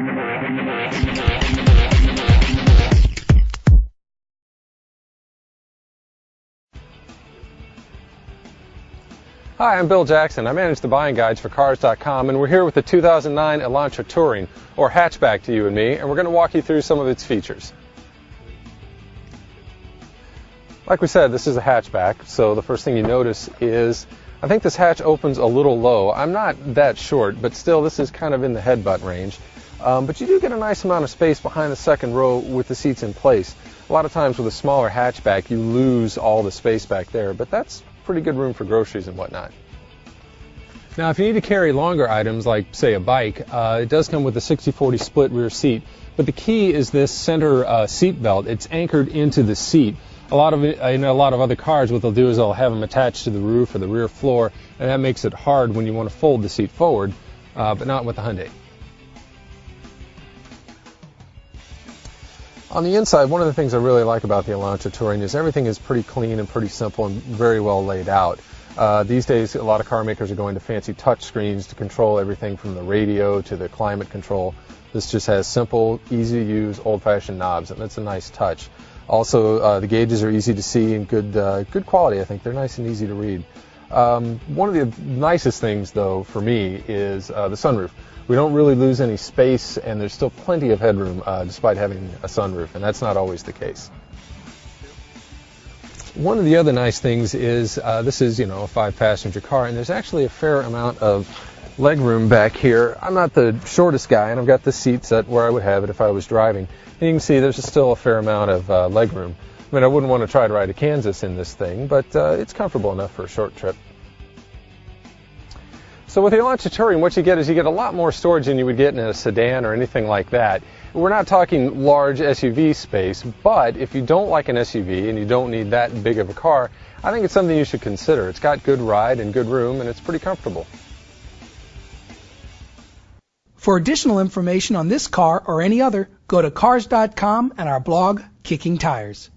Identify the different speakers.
Speaker 1: Hi, I'm Bill Jackson. I manage the buying guides for Cars.com, and we're here with the 2009 Elantra Touring, or hatchback to you and me, and we're going to walk you through some of its features. Like we said, this is a hatchback, so the first thing you notice is, I think this hatch opens a little low. I'm not that short, but still this is kind of in the headbutt range. But you do get a nice amount of space behind the second row with the seats in place. A lot of times with a smaller hatchback, you lose all the space back there, but that's pretty good room for groceries and whatnot. Now, if you need to carry longer items, like, say, a bike, it does come with a 60/40 split rear seat. But the key is this center seat belt. It's anchored into the seat. In a lot of other cars, what they'll do is they'll have them attached to the roof or the rear floor, and that makes it hard when you want to fold the seat forward, but not with the Hyundai. On the inside, one of the things I really like about the Elantra Touring is everything is pretty clean and pretty simple and very well laid out. These days, a lot of car makers are going to fancy touch screens to control everything from the radio to the climate control. This just has simple, easy to use, old-fashioned knobs, and that's a nice touch. Also, the gauges are easy to see and good quality. I think they're nice and easy to read. One of the nicest things, though, for me is the sunroof. We don't really lose any space, and there's still plenty of headroom despite having a sunroof, and that's not always the case. One of the other nice things is this is, a 5-passenger car, and there's actually a fair amount of legroom back here. I'm not the shortest guy, and I've got the seat set where I would have it if I was driving. And you can see there's still a fair amount of legroom. I mean, I wouldn't want to try to ride to Kansas in this thing, but it's comfortable enough for a short trip. So with the Elantra Touring, what you get is you get a lot more storage than you would get in a sedan or anything like that. We're not talking large SUV space, but if you don't like an SUV and you don't need that big of a car, I think it's something you should consider. It's got good ride and good room, and it's pretty comfortable.
Speaker 2: For additional information on this car or any other, go to Cars.com and our blog, Kicking Tires.